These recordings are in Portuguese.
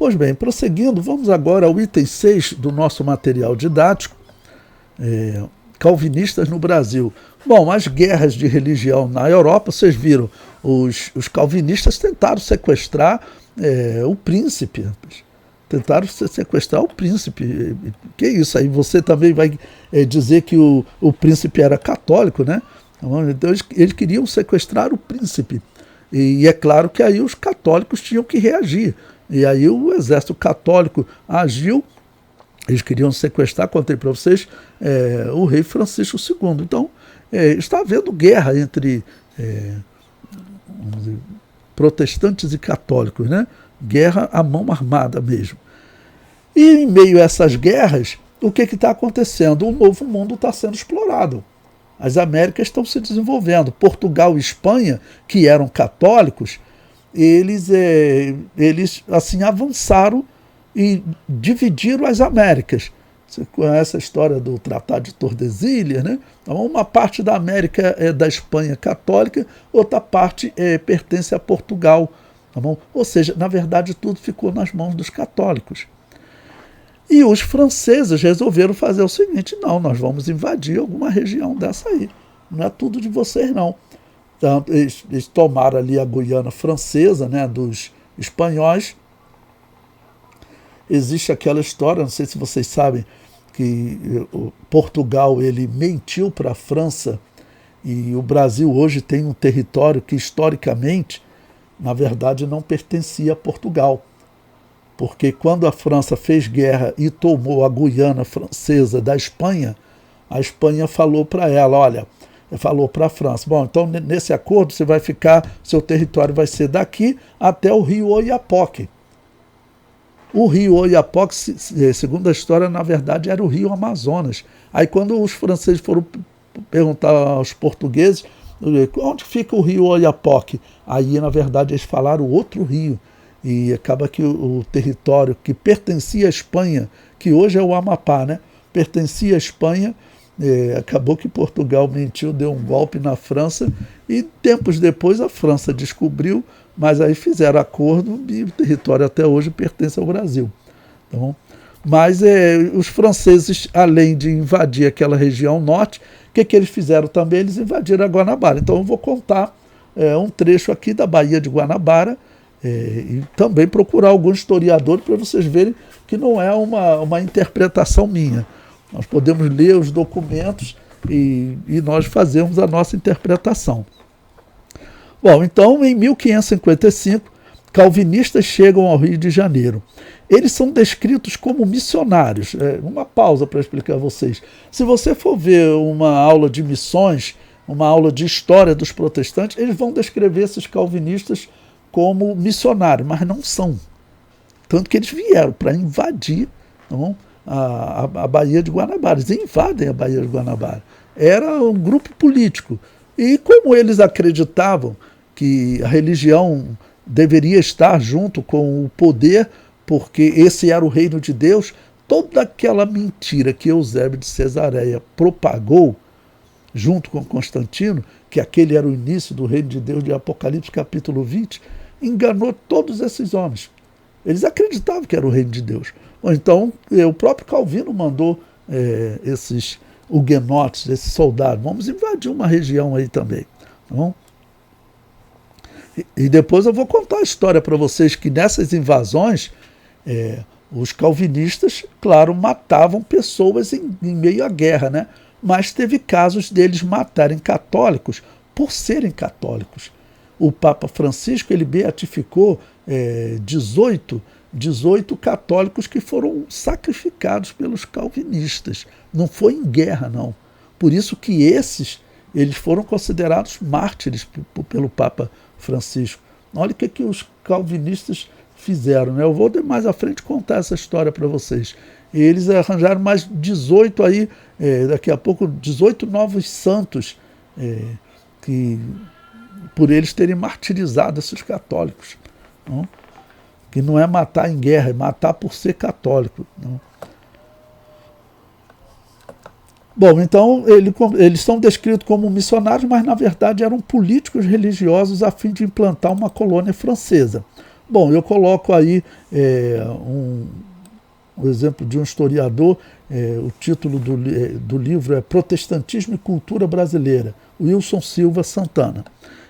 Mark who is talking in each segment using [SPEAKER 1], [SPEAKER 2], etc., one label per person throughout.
[SPEAKER 1] Pois bem, prosseguindo, vamos agora ao item 6 do nosso material didático, calvinistas no Brasil. Bom, as guerras de religião na Europa, vocês viram, os calvinistas tentaram sequestrar o príncipe. Tentaram sequestrar o príncipe. Que isso? Aí você também vai dizer que o príncipe era católico, né? Então eles queriam sequestrar o príncipe. E é claro que aí os católicos tinham que reagir. E aí o exército católico agiu. Eles queriam sequestrar, contei para vocês, o rei Francisco II. Então, está havendo guerra entre vamos dizer, protestantes e católicos, né? Guerra à mão armada mesmo. E em meio a essas guerras, o que está acontecendo? O novo mundo está sendo explorado. As Américas estão se desenvolvendo. Portugal e Espanha, que eram católicos, eles assim avançaram e dividiram as Américas. Você conhece a história do Tratado de Tordesilhas, né? Então, uma parte da América é da Espanha católica, outra parte pertence a Portugal. Tá bom? Ou seja, na verdade, tudo ficou nas mãos dos católicos. E os franceses resolveram fazer o seguinte: não, nós vamos invadir alguma região dessa aí. Não é tudo de vocês, não. Então, eles tomaram ali a Guiana Francesa, né, dos espanhóis. Existe aquela história, não sei se vocês sabem, que Portugal ele mentiu para a França, e o Brasil hoje tem um território que historicamente, na verdade, não pertencia a Portugal. Porque quando a França fez guerra e tomou a Guiana Francesa da Espanha, a Espanha falou para ela, olha, falou para a França, bom, então nesse acordo você vai ficar, seu território vai ser daqui até o rio Oiapoque. O rio Oiapoque, segundo a história, na verdade era o rio Amazonas. Aí quando os franceses foram perguntar aos portugueses, onde fica o rio Oiapoque? Aí, na verdade, eles falaram outro rio. E acaba que o território que pertencia à Espanha, que hoje é o Amapá, né? Pertencia à Espanha, acabou que Portugal mentiu, deu um golpe na França, e tempos depois a França descobriu, mas aí fizeram acordo e o território até hoje pertence ao Brasil. Então, mas os franceses, além de invadir aquela região norte, o que eles fizeram também? Eles invadiram a Guanabara. Então eu vou contar um trecho aqui da Baía de Guanabara, e também procurar algum historiador para vocês verem que não é uma interpretação minha. Nós podemos ler os documentos e nós fazemos a nossa interpretação. Bom, então em 1555, calvinistas chegam ao Rio de Janeiro. Eles são descritos como missionários. Uma pausa para explicar a vocês. Se você for ver uma aula de missões, uma aula de história dos protestantes, eles vão descrever esses calvinistas como missionários, mas não são. Tanto que eles vieram para invadir a Baía de Guanabara. Eles invadem a Baía de Guanabara. Era um grupo político. E como eles acreditavam que a religião deveria estar junto com o poder, porque esse era o reino de Deus, toda aquela mentira que Eusébio de Cesareia propagou, junto com Constantino, que aquele era o início do reino de Deus de Apocalipse capítulo 20, enganou todos esses homens. Eles acreditavam que era o reino de Deus. Então, o próprio Calvino mandou esses huguenotes, esses soldados, vamos invadir uma região aí também. Tá bom? E depois eu vou contar a história para vocês que nessas invasões, os calvinistas, claro, matavam pessoas em meio à guerra, né? Mas teve casos deles matarem católicos por serem católicos. O Papa Francisco ele beatificou 18 católicos que foram sacrificados pelos calvinistas. Não foi em guerra, não. Por isso que eles foram considerados mártires pelo Papa Francisco. Olha o que os calvinistas fizeram, né? Eu vou mais à frente contar essa história para vocês. Eles arranjaram mais 18 aí, daqui a pouco 18 novos santos que por eles terem martirizado esses católicos. Não? Que não é matar em guerra, é matar por ser católico. Não? Bom, então eles são descritos como missionários, mas na verdade eram políticos religiosos a fim de implantar uma colônia francesa. Bom, eu coloco aí um exemplo de um historiador, o título do livro é Protestantismo e Cultura Brasileira, Wilson Silva Santana.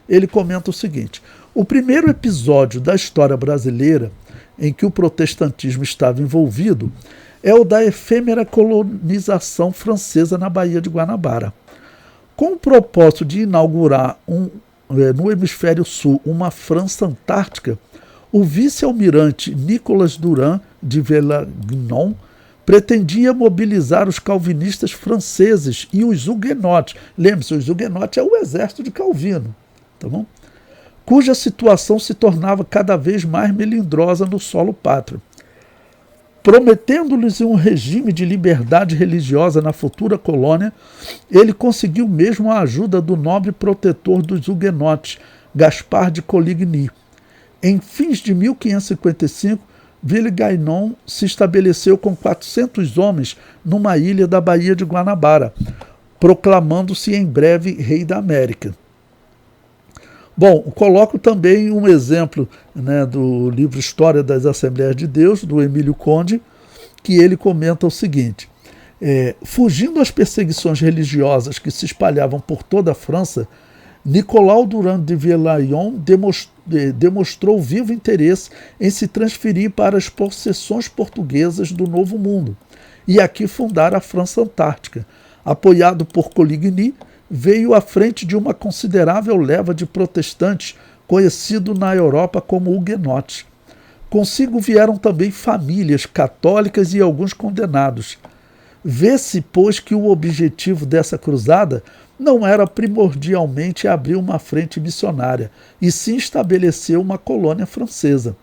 [SPEAKER 1] Ele comenta o seguinte: o primeiro episódio da história brasileira em que o protestantismo estava envolvido é o da efêmera colonização francesa na Baía de Guanabara. Com o propósito de inaugurar no hemisfério sul uma França antártica, o vice-almirante Nicolas Durand de Villagnon pretendia mobilizar os calvinistas franceses e os huguenotes. Lembre-se, os huguenotes é o exército de Calvino, tá bom? Cuja situação se tornava cada vez mais melindrosa no solo pátrio. Prometendo-lhes um regime de liberdade religiosa na futura colônia, ele conseguiu mesmo a ajuda do nobre protetor dos huguenotes, Gaspar de Coligny. Em fins de 1555, Villagnon se estabeleceu com 400 homens numa ilha da Baía de Guanabara, proclamando-se em breve rei da América. Bom, coloco também um exemplo, né, do livro História das Assembleias de Deus, do Emílio Conde, que ele comenta o seguinte: fugindo às perseguições religiosas que se espalhavam por toda a França, Nicolau Durand de Villagnon demonstrou vivo interesse em se transferir para as possessões portuguesas do Novo Mundo e aqui fundar a França Antártica. Apoiado por Coligny, veio à frente de uma considerável leva de protestantes, conhecido na Europa como huguenotes. Consigo vieram também famílias católicas e alguns condenados. Vê-se, pois, que o objetivo dessa cruzada não era primordialmente abrir uma frente missionária, e sim estabelecer uma colônia francesa.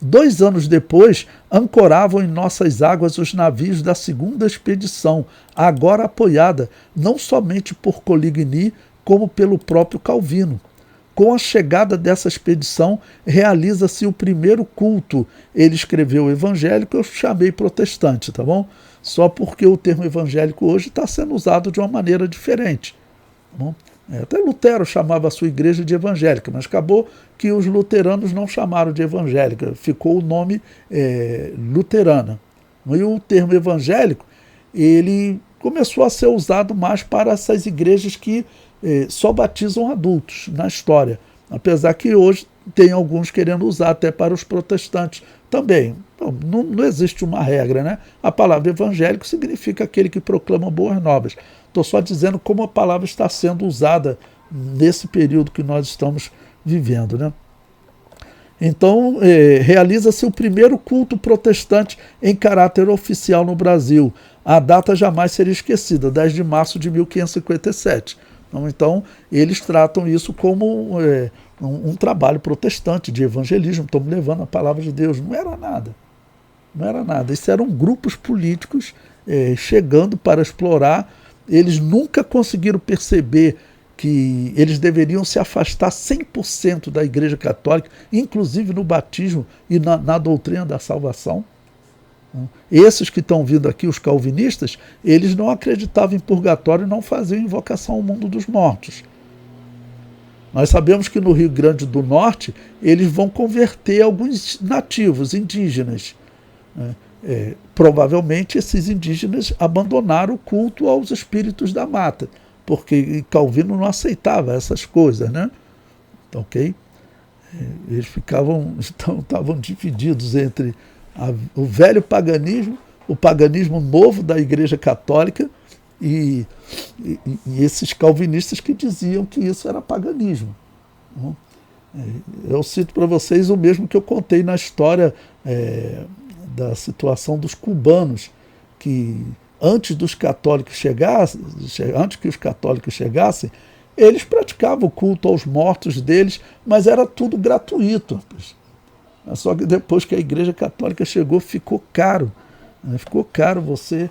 [SPEAKER 1] 2 anos depois, ancoravam em nossas águas os navios da segunda expedição, agora apoiada não somente por Coligny, como pelo próprio Calvino. Com a chegada dessa expedição, realiza-se o primeiro culto. Ele escreveu evangélico, eu chamei protestante, tá bom? Só porque o termo evangélico hoje está sendo usado de uma maneira diferente. Tá bom? Até Lutero chamava a sua igreja de evangélica, mas acabou que os luteranos não chamaram de evangélica, ficou o nome luterana. E o termo evangélico, ele começou a ser usado mais para essas igrejas que só batizam adultos na história, apesar que hoje tem alguns querendo usar até para os protestantes também. Então, não existe uma regra, né? A palavra evangélico significa aquele que proclama boas novas. Estou só dizendo como a palavra está sendo usada nesse período que nós estamos vivendo, né? Então, realiza-se o primeiro culto protestante em caráter oficial no Brasil. A data jamais seria esquecida, 10 de março de 1557. Então, eles tratam isso como um trabalho protestante de evangelismo. Estamos levando a palavra de Deus. Não era nada. Não era nada. Isso eram grupos políticos chegando para explorar. Eles nunca conseguiram perceber que eles deveriam se afastar 100% da Igreja Católica, inclusive no batismo e na doutrina da salvação. Esses que estão vindo aqui, os calvinistas, eles não acreditavam em purgatório e não faziam invocação ao mundo dos mortos. Nós sabemos que no Rio Grande do Norte eles vão converter alguns nativos, indígenas. Provavelmente esses indígenas abandonaram o culto aos espíritos da mata, porque Calvino não aceitava essas coisas, né? Ok? Eles estavam divididos entre o velho paganismo, o paganismo novo da Igreja Católica e esses calvinistas que diziam que isso era paganismo. Eu cito para vocês o mesmo que eu contei na história da situação dos cubanos, que antes que os católicos chegassem, eles praticavam o culto aos mortos deles, mas era tudo gratuito. Só que depois que a Igreja Católica chegou, ficou caro. Ficou caro você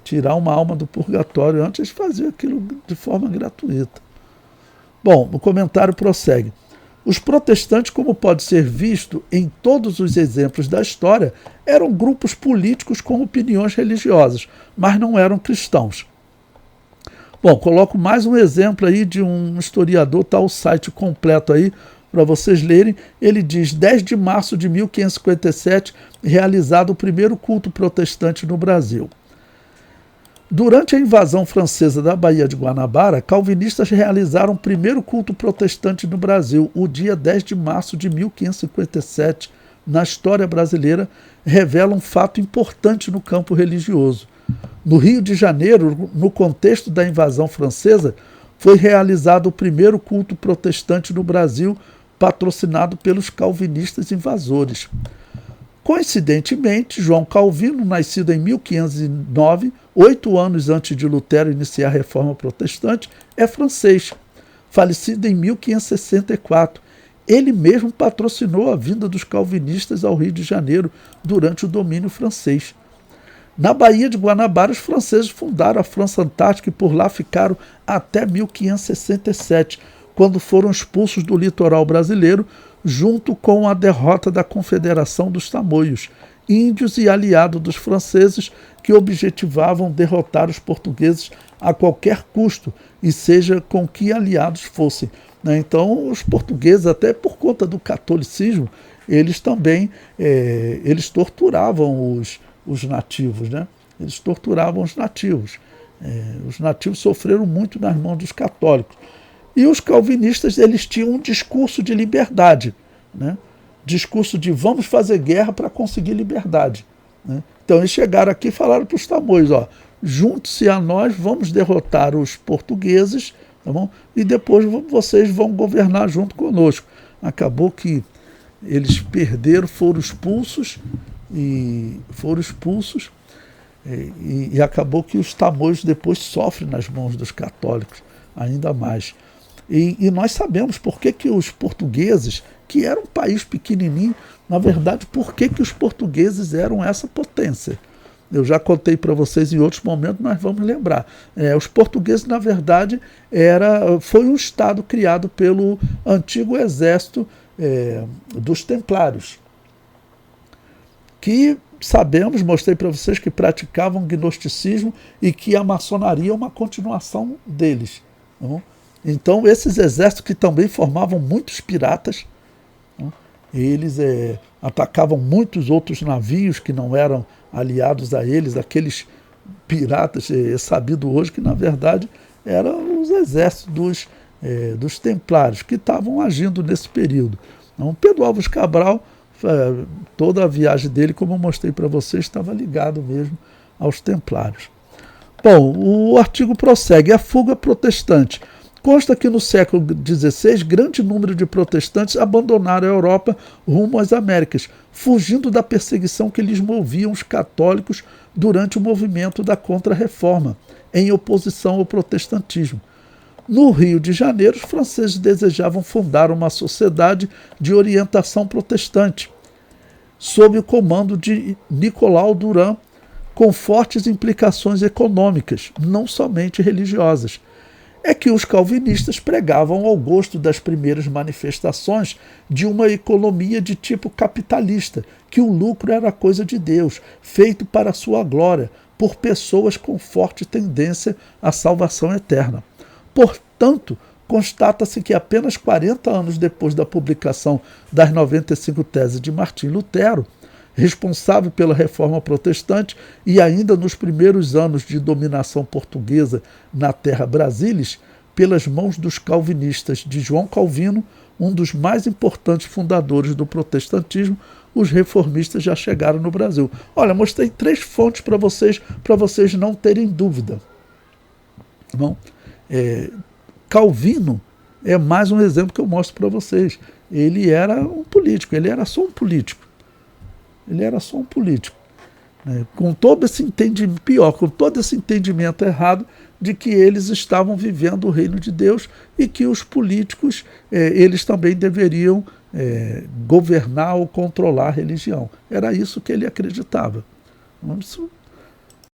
[SPEAKER 1] tirar uma alma do purgatório. Antes faziam aquilo de forma gratuita. Bom, o comentário prossegue. Os protestantes, como pode ser visto em todos os exemplos da história, eram grupos políticos com opiniões religiosas, mas não eram cristãos. Bom, coloco mais um exemplo aí de um historiador, está o site completo aí, para vocês lerem. Ele diz: 10 de março de 1557, realizado o primeiro culto protestante no Brasil. Durante a invasão francesa da Baía de Guanabara, calvinistas realizaram o primeiro culto protestante no Brasil. O dia 10 de março de 1557, na história brasileira, revela um fato importante no campo religioso. No Rio de Janeiro, no contexto da invasão francesa, foi realizado o primeiro culto protestante no Brasil, patrocinado pelos calvinistas invasores. Coincidentemente, João Calvino, nascido em 1509, 8 anos antes de Lutero iniciar a Reforma Protestante, é francês, falecido em 1564. Ele mesmo patrocinou a vinda dos calvinistas ao Rio de Janeiro durante o domínio francês. Na Baía de Guanabara, os franceses fundaram a França Antártica e por lá ficaram até 1567, quando foram expulsos do litoral brasileiro, junto com a derrota da Confederação dos Tamoios, índios e aliados dos franceses que objetivavam derrotar os portugueses a qualquer custo, e seja com que aliados fossem. Então, os portugueses, até por conta do catolicismo, eles também eles torturavam os nativos, né? Eles torturavam os nativos. Os nativos sofreram muito nas mãos dos católicos. E os calvinistas, eles tinham um discurso de liberdade, né? Discurso de vamos fazer guerra para conseguir liberdade, né? Então eles chegaram aqui e falaram para os tamoios, junte-se a nós, vamos derrotar os portugueses, tá bom? E depois vocês vão governar junto conosco. Acabou que eles perderam, foram expulsos, e acabou que os tamoios depois sofrem nas mãos dos católicos, ainda mais. E nós sabemos por que os portugueses, que era um país pequenininho, na verdade, por que os portugueses eram essa potência. Eu já contei para vocês em outros momentos, mas vamos lembrar. Os portugueses, na verdade, foi um estado criado pelo antigo exército dos templários, que sabemos, mostrei para vocês, que praticavam gnosticismo e que a maçonaria é uma continuação deles. Não? Então, esses exércitos que também formavam muitos piratas, não? Eles atacavam muitos outros navios que não eram aliados a eles, aqueles piratas, sabido hoje que, na verdade, eram os exércitos dos templários, que estavam agindo nesse período. Então, Pedro Álvares Cabral, toda a viagem dele, como eu mostrei para vocês, estava ligado mesmo aos templários. Bom, o artigo prossegue. A fuga protestante. Consta que no século XVI, grande número de protestantes abandonaram a Europa rumo às Américas, fugindo da perseguição que lhes moviam os católicos durante o movimento da Contra-Reforma, em oposição ao protestantismo. No Rio de Janeiro, os franceses desejavam fundar uma sociedade de orientação protestante, sob o comando de Nicolau Duran, com fortes implicações econômicas, não somente religiosas. É que os calvinistas pregavam ao gosto das primeiras manifestações de uma economia de tipo capitalista, que o lucro era coisa de Deus, feito para a sua glória, por pessoas com forte tendência à salvação eterna. Portanto, constata-se que apenas 40 anos depois da publicação das 95 Teses de Martim Lutero, responsável pela Reforma Protestante, e ainda nos primeiros anos de dominação portuguesa na terra brasilis, pelas mãos dos calvinistas de João Calvino, um dos mais importantes fundadores do protestantismo, os reformistas já chegaram no Brasil. Olha, mostrei 3 fontes para vocês não terem dúvida. Bom, Calvino é mais um exemplo que eu mostro para vocês. Ele era um político, ele era só um político. Ele era só um político, né? Com todo esse entendimento errado de que eles estavam vivendo o reino de Deus e que os políticos eles também deveriam governar ou controlar a religião. Era isso que ele acreditava. Isso